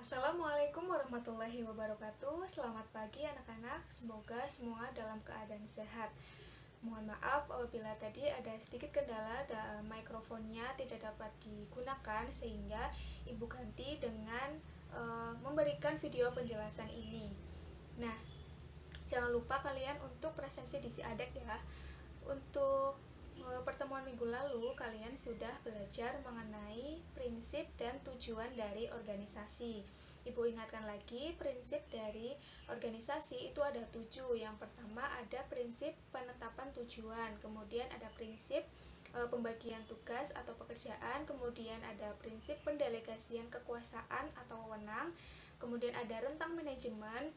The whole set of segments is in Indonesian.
Assalamualaikum warahmatullahi wabarakatuh. Selamat pagi anak-anak. Semoga semua dalam keadaan sehat. Mohon maaf apabila tadi ada sedikit kendala dan mikrofonnya tidak dapat digunakan, sehingga Ibu ganti dengan memberikan video penjelasan ini. Nah, jangan lupa kalian untuk presensi di Siadek ya. Untuk pertemuan minggu lalu kalian sudah belajar mengenai prinsip dan tujuan dari organisasi. Ibu ingatkan lagi, prinsip dari organisasi itu ada 7. Yang pertama ada prinsip penetapan tujuan, kemudian ada prinsip pembagian tugas atau pekerjaan, kemudian ada prinsip pendelegasian kekuasaan atau wewenang, kemudian ada rentang manajemen.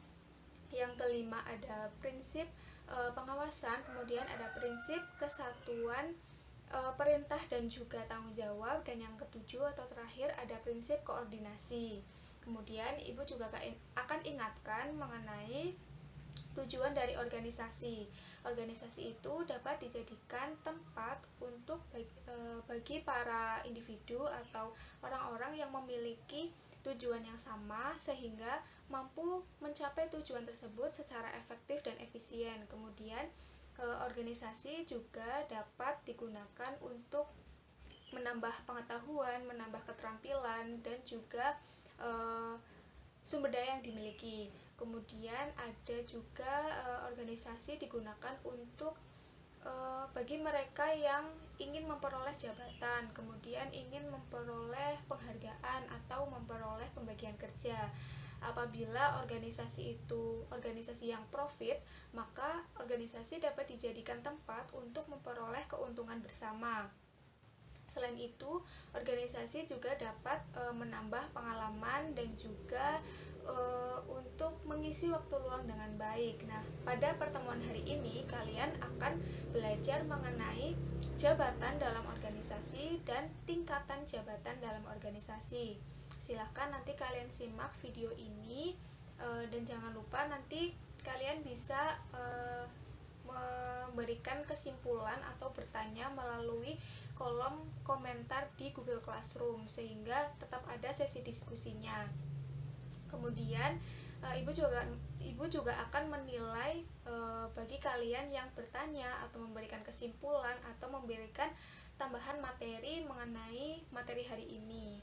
Yang kelima ada prinsip pengawasan, kemudian ada prinsip kesatuan perintah dan juga tanggung jawab, dan yang ketujuh atau terakhir ada prinsip koordinasi. Kemudian Ibu juga akan ingatkan mengenai tujuan dari organisasi. Organisasi itu dapat dijadikan tempat untuk bagi para individu atau orang-orang yang memiliki tujuan yang sama sehingga mampu mencapai tujuan tersebut secara efektif dan efisien. Kemudian organisasi juga dapat digunakan untuk menambah pengetahuan, menambah keterampilan, dan juga sumber daya yang dimiliki. Kemudian ada juga organisasi digunakan untuk bagi mereka yang ingin memperoleh jabatan, kemudian ingin memperoleh penghargaan atau memperoleh pembagian kerja. Apabila organisasi itu organisasi yang profit, maka organisasi dapat dijadikan tempat untuk memperoleh keuntungan bersama. Selain itu, organisasi juga dapat menambah pengalaman dan juga untuk mengisi waktu luang dengan baik. Nah, pada pertemuan hari ini kalian akan belajar mengenai jabatan dalam organisasi dan tingkatan jabatan dalam organisasi. Silahkan nanti kalian simak video ini, dan jangan lupa nanti kalian bisa memberikan kesimpulan atau bertanya melalui kolom komentar di Google Classroom sehingga tetap ada sesi diskusinya. Kemudian Ibu juga akan menilai bagi kalian yang bertanya atau memberikan kesimpulan atau memberikan tambahan materi mengenai materi hari ini.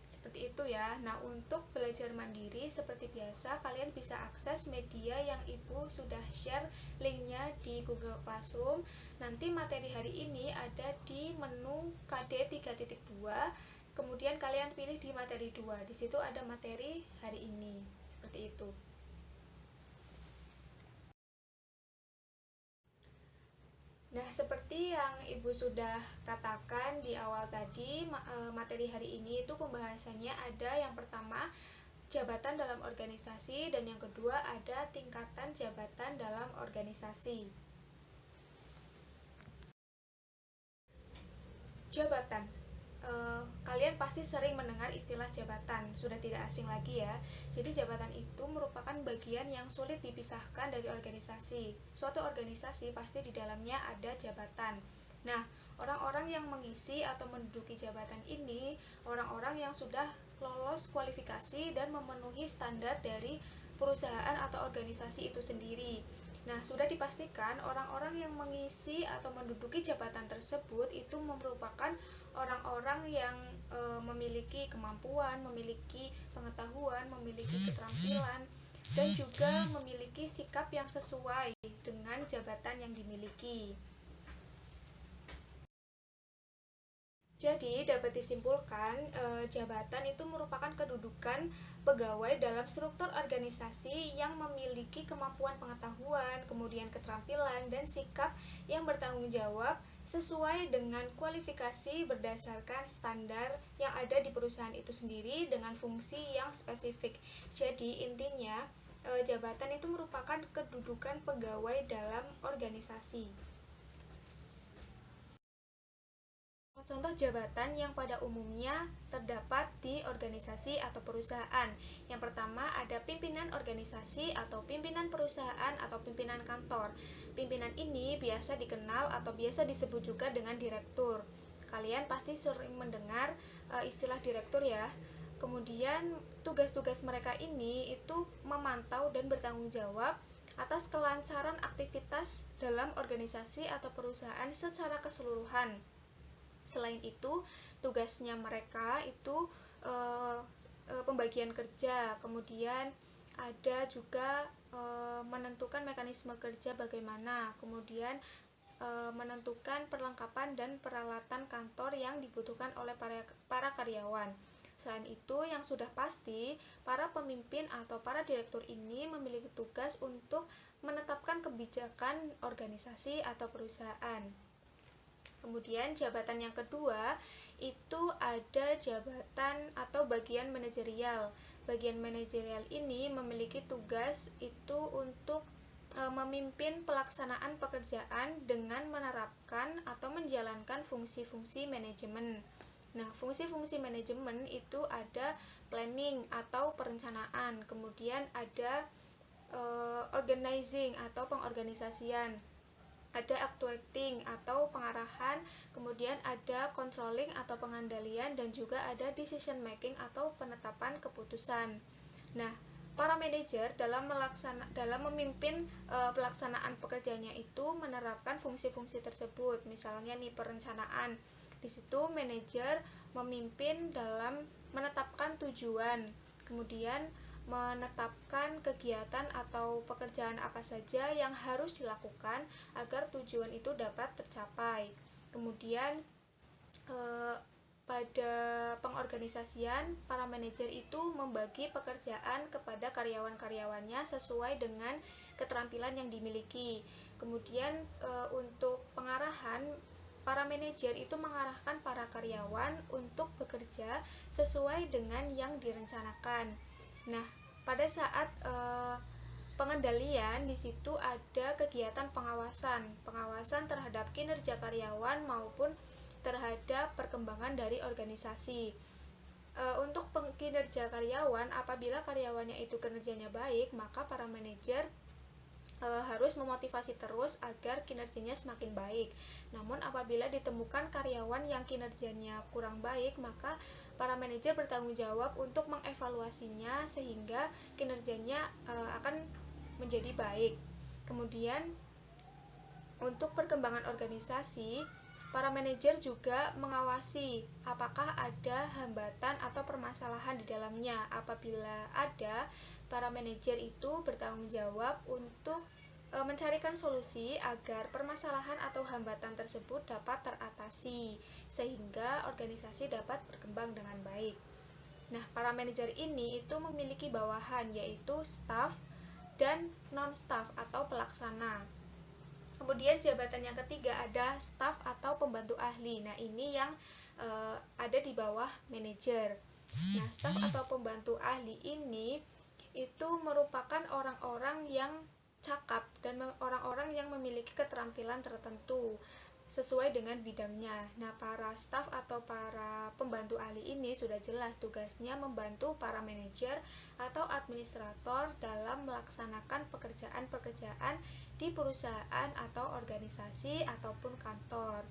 Seperti itu ya. Nah, untuk belajar mandiri seperti biasa kalian bisa akses media yang Ibu sudah share linknya di Google Classroom. Nanti materi hari ini ada di menu KD 3.2. Kemudian kalian pilih di materi 2. Di situ ada materi hari ini. Seperti itu. Nah, seperti yang Ibu sudah katakan di awal tadi, materi hari ini itu pembahasannya ada yang pertama jabatan dalam organisasi, dan yang kedua ada tingkatan jabatan dalam organisasi. Jabatan. Kalian pasti sering mendengar istilah jabatan, sudah tidak asing lagi ya. Jadi jabatan itu merupakan bagian yang sulit dipisahkan dari organisasi. Suatu organisasi pasti di dalamnya ada jabatan. Nah, orang-orang yang mengisi atau menduduki jabatan ini, orang-orang yang sudah lolos kualifikasi dan memenuhi standar dari perusahaan atau organisasi itu sendiri. Nah, sudah dipastikan orang-orang yang mengisi atau menduduki jabatan tersebut itu merupakan orang-orang yang memiliki kemampuan, memiliki pengetahuan, memiliki keterampilan, dan juga memiliki sikap yang sesuai dengan jabatan yang dimiliki. Jadi, dapat disimpulkan, jabatan itu merupakan kedudukan pegawai dalam struktur organisasi yang memiliki kemampuan pengetahuan, kemudian keterampilan, dan sikap yang bertanggung jawab sesuai dengan kualifikasi berdasarkan standar yang ada di perusahaan itu sendiri dengan fungsi yang spesifik. Jadi, intinya, jabatan itu merupakan kedudukan pegawai dalam organisasi. Contoh jabatan yang pada umumnya terdapat di organisasi atau perusahaan. Yang pertama ada pimpinan organisasi atau pimpinan perusahaan atau pimpinan kantor. Pimpinan ini biasa dikenal atau biasa disebut juga dengan direktur. Kalian pasti sering mendengar istilah direktur ya. Kemudian tugas-tugas mereka ini itu memantau dan bertanggung jawab atas kelancaran aktivitas dalam organisasi atau perusahaan secara keseluruhan. Selain itu, tugasnya mereka itu pembagian kerja, kemudian ada juga menentukan mekanisme kerja bagaimana, kemudian menentukan perlengkapan dan peralatan kantor yang dibutuhkan oleh para karyawan. Selain itu, yang sudah pasti, para pemimpin atau para direktur ini memiliki tugas untuk menetapkan kebijakan organisasi atau perusahaan. Kemudian jabatan yang kedua itu ada jabatan atau bagian manajerial. Bagian manajerial ini memiliki tugas itu untuk memimpin pelaksanaan pekerjaan dengan menerapkan atau menjalankan fungsi-fungsi manajemen. Nah, fungsi-fungsi manajemen itu ada planning atau perencanaan, kemudian ada organizing atau pengorganisasian, ada actuating atau pengarahan, kemudian ada controlling atau pengendalian, dan juga ada decision making atau penetapan keputusan. Nah, para manajer dalam memimpin pelaksanaan pekerjaannya itu menerapkan fungsi-fungsi tersebut. Misalnya nih, perencanaan. Di situ manajer memimpin dalam menetapkan tujuan, kemudian menetapkan kegiatan atau pekerjaan apa saja yang harus dilakukan agar tujuan itu dapat tercapai. Kemudian pada pengorganisasian, para manajer itu membagi pekerjaan kepada karyawan-karyawannya sesuai dengan keterampilan yang dimiliki. Kemudian untuk pengarahan, para manajer itu mengarahkan para karyawan untuk bekerja sesuai dengan yang direncanakan. Nah, pada saat pengendalian, di situ ada kegiatan pengawasan terhadap kinerja karyawan maupun terhadap perkembangan dari organisasi. Untuk kinerja karyawan, apabila karyawannya itu kinerjanya baik, maka para manajer harus memotivasi terus agar kinerjanya semakin baik. Namun apabila ditemukan karyawan yang kinerjanya kurang baik, maka para manajer bertanggung jawab untuk mengevaluasinya sehingga kinerjanya akan menjadi baik. Kemudian untuk perkembangan organisasi, para manajer juga mengawasi apakah ada hambatan atau permasalahan di dalamnya. Apabila ada, para manajer itu bertanggung jawab untuk mencarikan solusi agar permasalahan atau hambatan tersebut dapat teratasi sehingga organisasi dapat berkembang dengan baik. Nah, para manajer ini itu memiliki bawahan, yaitu staff dan non-staff atau pelaksana. Kemudian jabatan yang ketiga ada staff atau pembantu ahli. Nah, ini yang ada di bawah manajer. Nah, staff atau pembantu ahli ini itu merupakan orang-orang yang cakap dan orang-orang yang memiliki keterampilan tertentu sesuai dengan bidangnya. Nah, para staff atau para pembantu ahli ini sudah jelas tugasnya membantu para manajer atau administrator dalam melaksanakan pekerjaan-pekerjaan di perusahaan atau organisasi ataupun kantor.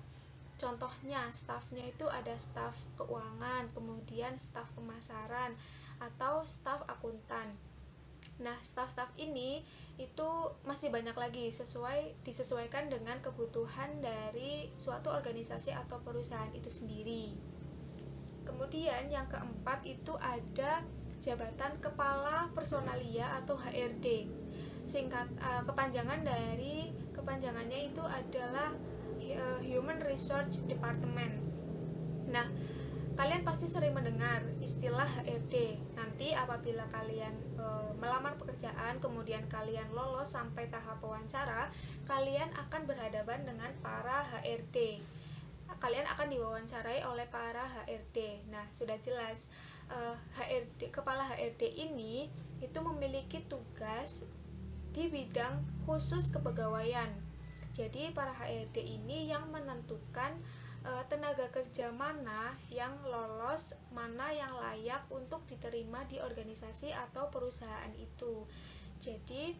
Contohnya, stafnya itu ada staf keuangan, kemudian staf pemasaran atau staf akuntan. Nah, staf-staf ini itu masih banyak lagi disesuaikan dengan kebutuhan dari suatu organisasi atau perusahaan itu sendiri. Kemudian yang keempat itu ada jabatan kepala personalia atau HRD. Kepanjangannya itu adalah Human Resource Department. Nah, kalian pasti sering mendengar istilah HRD. Nanti apabila kalian melamar pekerjaan, kemudian kalian lolos sampai tahap wawancara, kalian akan berhadapan dengan para HRD. Kalian akan diwawancarai oleh para HRD. Nah, sudah jelas kepala HRD ini itu memiliki tugas di bidang khusus kepegawaian. Jadi para HRD ini yang menentukan tenaga kerja mana yang lolos, mana yang layak untuk diterima di organisasi atau perusahaan itu. Jadi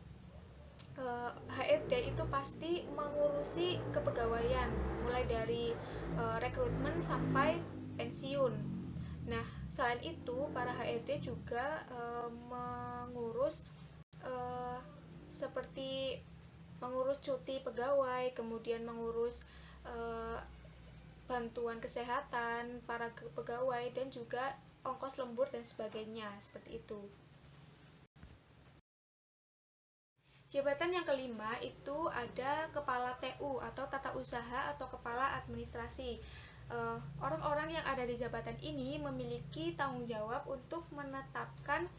HRD itu pasti mengurusi kepegawaian mulai dari rekrutmen sampai pensiun. Nah, Selain itu, para HRD juga mengurus seperti mengurus cuti pegawai, kemudian mengurus bantuan kesehatan para pegawai, dan juga ongkos lembur dan sebagainya, seperti itu. Jabatan yang kelima itu ada kepala TU atau tata usaha atau kepala administrasi. Orang-orang yang ada di jabatan ini memiliki tanggung jawab untuk menetapkan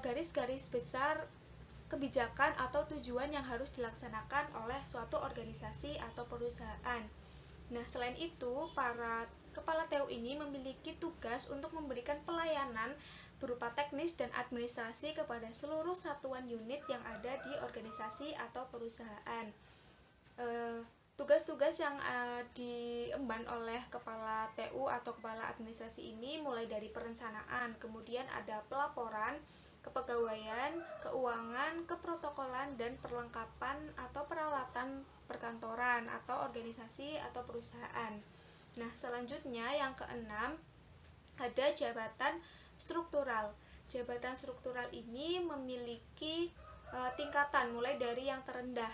garis-garis besar kebijakan atau tujuan yang harus dilaksanakan oleh suatu organisasi atau perusahaan. Nah, selain itu, para kepala TU ini memiliki tugas untuk memberikan pelayanan berupa teknis dan administrasi kepada seluruh satuan unit yang ada di organisasi atau perusahaan. Tugas-tugas yang diemban oleh kepala TU atau kepala administrasi ini mulai dari perencanaan, kemudian ada pelaporan, kepegawaian, keuangan, keprotokolan, dan perlengkapan atau peralatan perkantoran atau organisasi atau perusahaan. Nah, selanjutnya yang keenam ada jabatan struktural. Jabatan struktural ini memiliki tingkatan mulai dari yang terendah,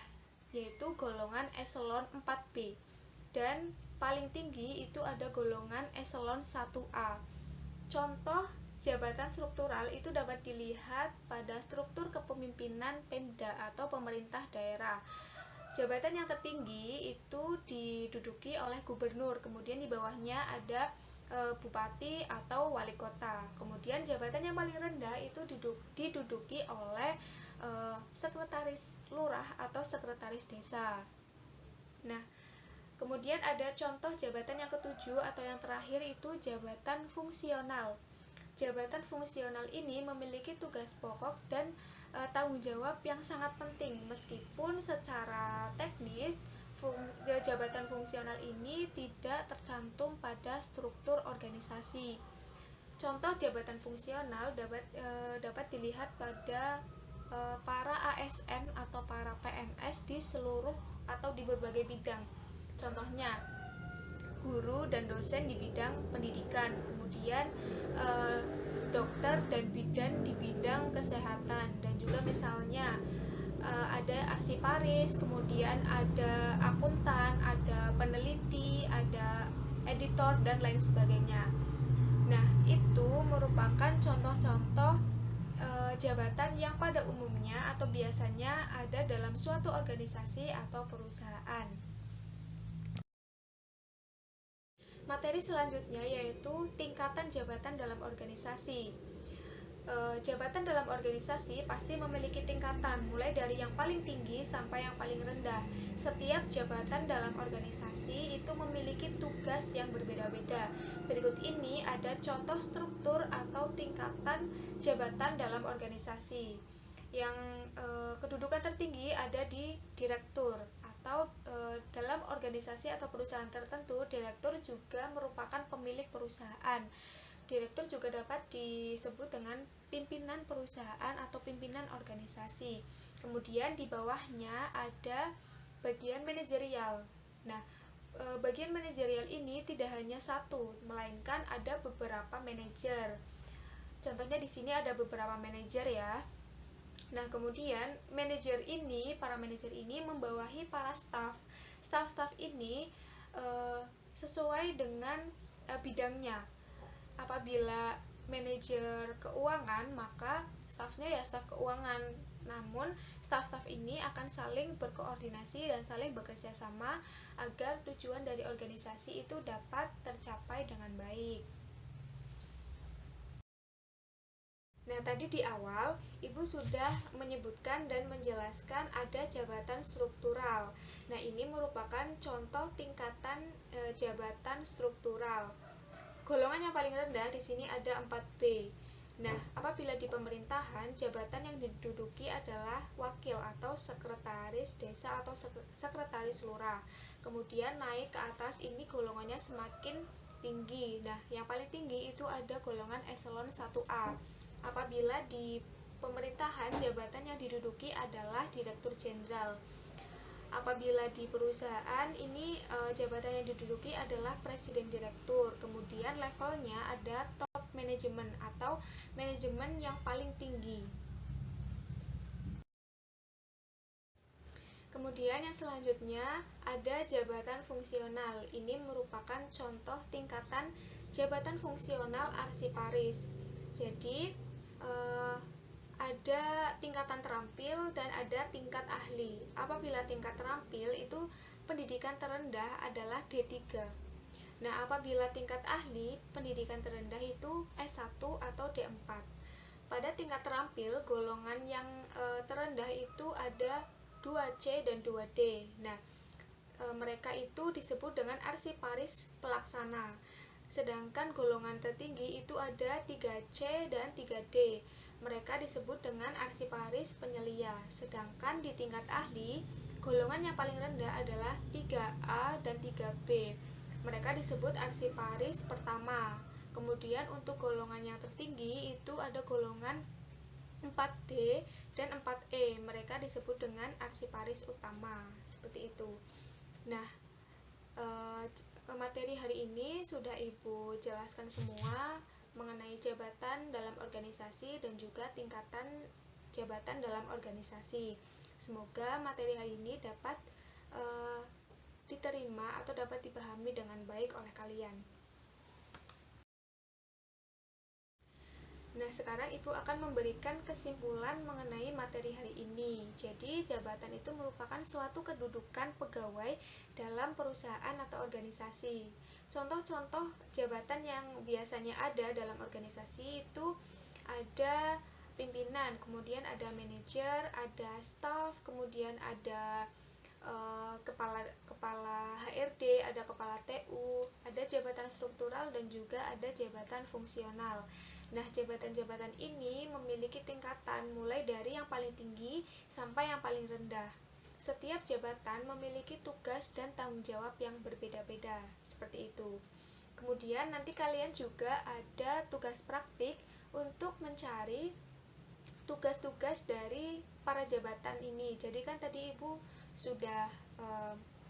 yaitu golongan eselon 4B, dan paling tinggi itu ada golongan eselon 1A. Contoh jabatan struktural itu dapat dilihat pada struktur kepemimpinan Pemda atau pemerintah daerah. Jabatan yang tertinggi itu diduduki oleh gubernur, kemudian di bawahnya ada bupati atau wali kota. Kemudian jabatan yang paling rendah itu diduduki oleh sekretaris lurah atau sekretaris desa. Nah, kemudian ada contoh jabatan yang ketujuh atau yang terakhir itu jabatan fungsional. Jabatan fungsional ini memiliki tugas pokok dan tanggung jawab yang sangat penting, meskipun secara teknis jabatan fungsional ini tidak tercantum pada struktur organisasi. Contoh jabatan fungsional dapat dilihat pada para ASN atau para PNS di seluruh atau di berbagai bidang. Contohnya guru dan dosen di bidang pendidikan, kemudian dokter dan bidan di bidang kesehatan, dan juga misalnya ada arsiparis, kemudian ada akuntan, ada peneliti, ada editor, dan lain sebagainya. Nah, itu merupakan contoh-contoh jabatan yang pada umumnya atau biasanya ada dalam suatu organisasi atau perusahaan. Materi selanjutnya yaitu tingkatan jabatan dalam organisasi. Jabatan dalam organisasi pasti memiliki tingkatan, mulai dari yang paling tinggi sampai yang paling rendah. Setiap jabatan dalam organisasi itu memiliki tugas yang berbeda-beda. Berikut ini ada contoh struktur atau tingkatan jabatan dalam organisasi. Yang kedudukan tertinggi ada di direktur, atau dalam organisasi atau perusahaan tertentu, direktur juga merupakan pemilik perusahaan. Direktur juga dapat disebut dengan pimpinan perusahaan atau pimpinan organisasi. Kemudian di bawahnya ada bagian manajerial. Nah, bagian manajerial ini tidak hanya satu, melainkan ada beberapa manajer. Contohnya di sini ada beberapa manajer ya. Nah, kemudian para manajer ini membawahi para staf. Staf-staf ini sesuai dengan bidangnya. Apabila manajer keuangan, maka stafnya ya staf keuangan. Namun, staf-staf ini akan saling berkoordinasi dan saling bekerja sama agar tujuan dari organisasi itu dapat tercapai dengan baik. Nah, tadi di awal Ibu sudah menyebutkan dan menjelaskan ada jabatan struktural. Nah, ini merupakan contoh tingkatan jabatan struktural. Golongan yang paling rendah di sini ada 4B. Nah, apabila di pemerintahan, jabatan yang diduduki adalah wakil atau sekretaris desa atau sekretaris lurah. Kemudian naik ke atas ini golongannya semakin tinggi. Nah, yang paling tinggi itu ada golongan eselon 1A. Apabila di pemerintahan, jabatan yang diduduki adalah direktur jenderal. Apabila di perusahaan ini jabatan yang diduduki adalah presiden direktur. Kemudian levelnya ada top manajemen atau manajemen yang paling tinggi. Kemudian yang selanjutnya ada jabatan fungsional. Ini merupakan contoh tingkatan jabatan fungsional arsiparis. Jadi ada tingkatan terampil dan ada tingkat ahli. Apabila tingkat terampil itu pendidikan terendah adalah D3. Nah, apabila tingkat ahli pendidikan terendah itu S1 atau D4. Pada tingkat terampil golongan yang terendah itu ada 2C dan 2D. Nah, mereka itu disebut dengan arsiparis pelaksana. Sedangkan golongan tertinggi itu ada 3C dan 3D. Mereka disebut dengan arsiparis penyelia. Sedangkan di tingkat ahli, golongan yang paling rendah adalah 3A dan 3B. Mereka disebut arsiparis pertama. Kemudian untuk golongan yang tertinggi itu ada golongan 4D dan 4E. Mereka disebut dengan arsiparis utama. Seperti itu. Nah, materi hari ini sudah Ibu jelaskan semua mengenai jabatan dalam organisasi dan juga tingkatan jabatan dalam organisasi. Semoga materi hari ini dapat diterima atau dapat dipahami dengan baik oleh kalian. Nah, sekarang Ibu akan memberikan kesimpulan mengenai materi hari ini. Jadi, jabatan itu merupakan suatu kedudukan pegawai dalam perusahaan atau organisasi. Contoh-contoh jabatan yang biasanya ada dalam organisasi itu ada pimpinan, kemudian ada manajer, ada staff, kemudian ada kepala HRD, ada kepala TU, ada jabatan struktural dan juga ada jabatan fungsional. Nah, jabatan-jabatan ini memiliki tingkatan mulai dari yang paling tinggi sampai yang paling rendah. Setiap jabatan memiliki tugas dan tanggung jawab yang berbeda-beda, seperti itu. Kemudian nanti kalian juga ada tugas praktik untuk mencari tugas-tugas dari para jabatan ini. Jadi kan tadi Ibu sudah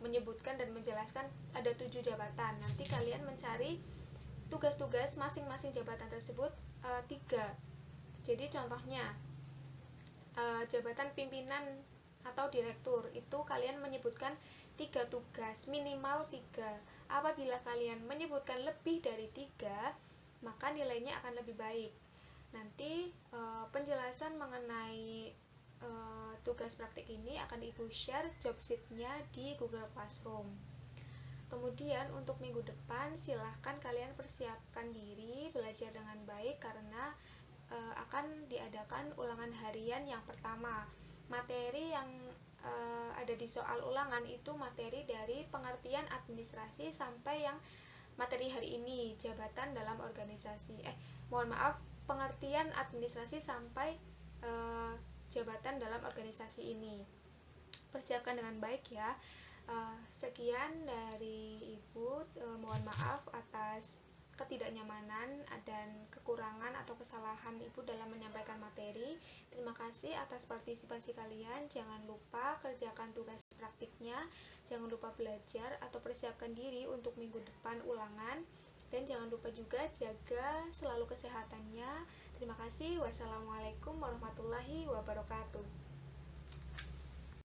menyebutkan dan menjelaskan ada 7 jabatan. Nanti kalian mencari tugas-tugas masing-masing jabatan tersebut 3. Jadi contohnya jabatan pimpinan atau direktur itu kalian menyebutkan 3 tugas, minimal 3. Apabila kalian menyebutkan lebih dari 3, maka nilainya akan lebih baik. Nanti penjelasan mengenai tugas praktik ini akan Ibu share job sheet-nya di Google Classroom. Kemudian untuk minggu depan silahkan kalian persiapkan diri belajar dengan baik karena akan diadakan ulangan harian yang pertama. Materi yang ada di soal ulangan itu materi dari pengertian administrasi sampai yang materi hari ini, jabatan dalam organisasi. Pengertian administrasi sampai jabatan dalam organisasi ini. Persiapkan dengan baik ya. Sekian dari Ibu, mohon maaf atas ketidaknyamanan dan kekurangan atau kesalahan Ibu dalam menyampaikan materi. Terima kasih atas partisipasi kalian. Jangan lupa kerjakan tugas praktiknya, jangan lupa belajar atau persiapkan diri untuk minggu depan ulangan, dan jangan lupa juga jaga selalu kesehatannya. Terima kasih. Wassalamualaikum warahmatullahi wabarakatuh.